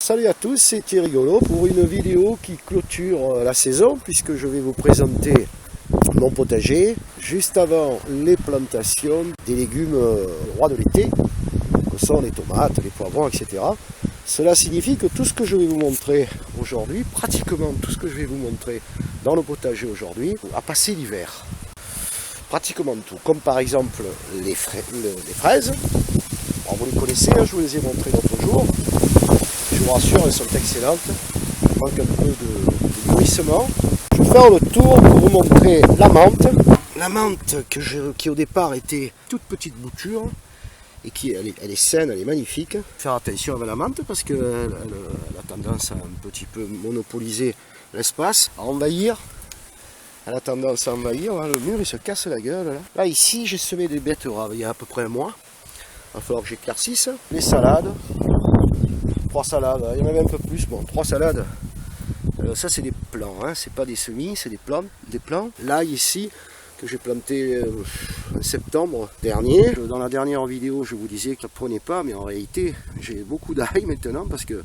Salut à tous, c'est Thierry Golo pour une vidéo qui clôture la saison puisque je vais vous présenter mon potager juste avant les plantations des légumes rois de l'été que sont les tomates, les poivrons, etc. Cela signifie que tout ce que je vais vous montrer aujourd'hui, pratiquement tout ce que je vais vous montrer dans le potager aujourd'hui, a passé l'hiver. Pratiquement tout, comme par exemple les fraises. Alors vous les connaissez, je vous les ai montrées l'autre jour. Je vous rassure, elles sont excellentes. Il manque un peu de nourrissement. Je vais faire le tour pour vous montrer la menthe. La menthe qui au départ était toute petite bouture et elle est saine, elle est magnifique. Faire attention avec la menthe parce qu'elle a tendance à un petit peu monopoliser l'espace, à envahir. Elle a tendance à envahir, hein, le mur il se casse la gueule. Là ici j'ai semé des betteraves il y a à peu près un mois. Il va falloir que j'éclaircisse. Les salades. 3 salades, il y en avait un peu plus, bon 3 salades, ça c'est des plants, hein, c'est pas des semis, c'est des plants. L'ail ici, que j'ai planté en septembre dernier, dans la dernière vidéo je vous disais que ça ne prenait pas, mais en réalité j'ai beaucoup d'ail maintenant parce que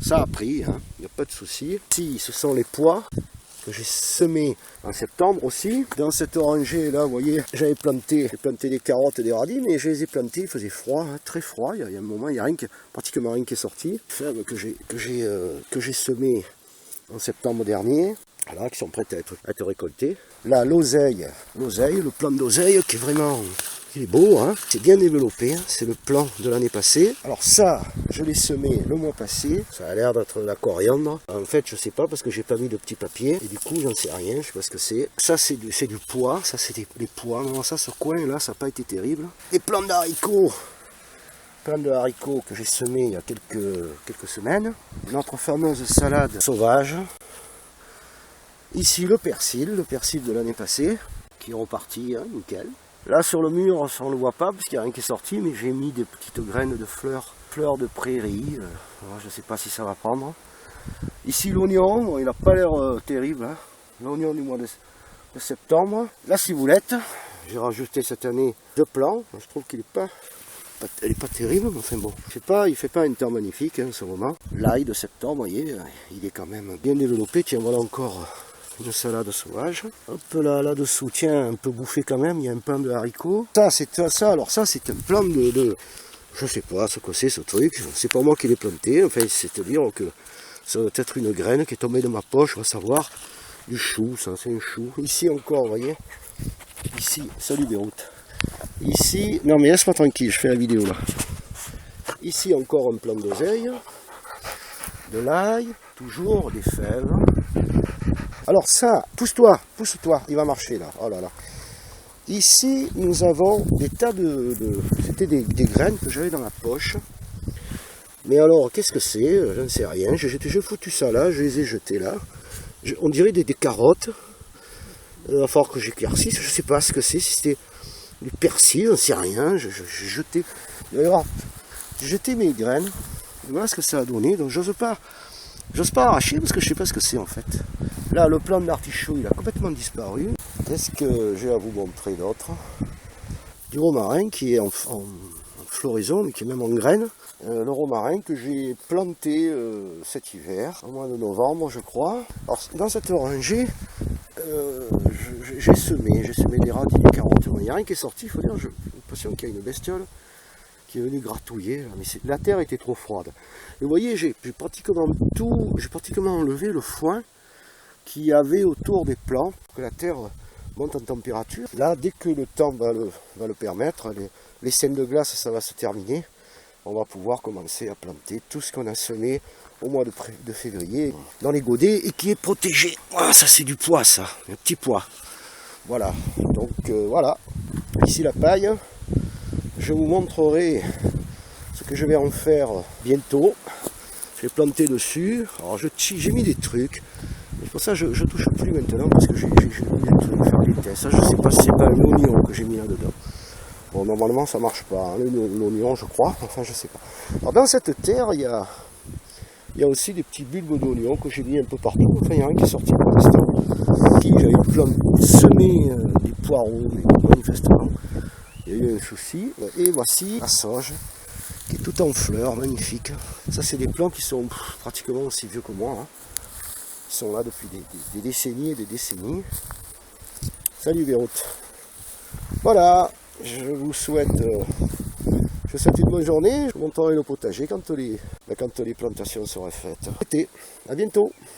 ça a pris, hein, il n'y a pas de souci. Ici ce sont les pois que j'ai semé en septembre aussi. Dans cette orangée là, vous voyez, j'ai planté des carottes et des radis, mais je les ai plantés, il faisait froid, hein, très froid. Il y a un moment, il n'y a pratiquement rien qui est sorti. Fèves que j'ai semé en septembre dernier, voilà, qui sont prêtes à être récoltées. Là, l'oseille, le plant d'oseille qui est vraiment... Il est beau, hein, c'est bien développé, hein, c'est le plan de l'année passée. Alors ça, je l'ai semé le mois passé, ça a l'air d'être de la coriandre. En fait, je sais pas parce que j'ai pas mis de petit papier, et du coup, j'en sais rien, je sais pas ce que c'est. Ça, c'est du pois, ça c'est des pois. Non, ça, ce coin-là, ça n'a pas été terrible. Des plants d'haricots que j'ai semés il y a quelques semaines. Notre fameuse salade sauvage. Ici, le persil de l'année passée, qui est reparti, hein, nickel. Là sur le mur on ne le voit pas parce qu'il n'y a rien qui est sorti, mais j'ai mis des petites graines de fleurs de prairie, je ne sais pas si ça va prendre. Ici l'oignon, bon, il n'a pas l'air terrible, hein. L'oignon du mois de septembre. La ciboulette, j'ai rajouté cette année 2 plants, je trouve qu'il elle n'est pas terrible, mais enfin bon, il fait pas un temps magnifique hein, en ce moment. L'ail de septembre, vous voyez, il est quand même bien développé, tiens voilà encore... Une salade sauvage. Hop là-dessous, tiens, un peu bouffé quand même, il y a un plant de haricots. Ça, c'est un plant de... Je sais pas ce que c'est ce truc, c'est pas moi qui l'ai planté, enfin, c'est-à-dire que ça doit être une graine qui est tombée de ma poche, on va savoir. Du chou, ça, c'est un chou. Ici encore, vous voyez. Ici, salut Beyrouth. Ici, non mais laisse-moi tranquille, je fais la vidéo là. Ici encore un plant d'oseille, de l'ail, toujours des fèves. Alors ça, pousse-toi, il va marcher là, oh là là. Ici, nous avons des tas c'était des graines que j'avais dans la poche. Mais alors, qu'est-ce que c'est? Je ne sais rien, j'ai foutu ça là, je les ai jetées là. On dirait des carottes. Il va falloir que j'éclaircisse, je ne sais pas ce que c'est, si c'était du persil, je ne sais rien. J'ai jeté mes graines, et voilà ce que ça a donné, donc j'ose pas arracher parce que je ne sais pas ce que c'est en fait. Là, le plant d'artichaut, il a complètement disparu. Qu'est-ce que j'ai à vous montrer d'autre? Du romarin qui est en floraison, mais qui est même en graines. Le romarin que j'ai planté cet hiver, au mois de novembre, je crois. Alors, dans cette orangée, j'ai semé des radis, des carottes. Il n'y a rien qui est sorti, il faut dire, j'ai l'impression qu'il y a une bestiole qui est venue gratouiller, là. Mais la terre était trop froide. Et vous voyez, j'ai pratiquement enlevé le foin qu'il y avait autour des plants, pour que la terre monte en température. Là, dès que le temps va le permettre, les scènes de glace, ça va se terminer, on va pouvoir commencer à planter tout ce qu'on a semé au mois de février dans les godets et qui est protégé. Ah, ça c'est du pois, ça, un petit pois. Voilà, donc voilà, ici la paille. Je vous montrerai ce que je vais en faire bientôt. Je vais planter dessus. Alors j'ai mis des trucs. C'est pour ça que je ne touche plus maintenant parce que j'ai mis des trucs, faire des tests. Ça, je ne sais pas si c'est pas un oignon que j'ai mis là-dedans. Bon, normalement ça marche pas, hein, l'oignon je crois, enfin je sais pas. Alors dans cette terre, il y a aussi des petits bulbes d'oignon que j'ai mis un peu partout. Enfin, il n'y a rien qui est sorti pour l'instant. J'avais semé des poireaux, mais manifestement, il y a eu un souci. Et voici la sauge qui est tout en fleurs, magnifique. Ça c'est des plants qui sont pratiquement aussi vieux que moi. Hein. Ils sont là depuis des décennies et des décennies. Salut Beyrouth. Voilà, je vous souhaite une bonne journée. Je vous montrerai le potager quand les plantations seront faites. À bientôt.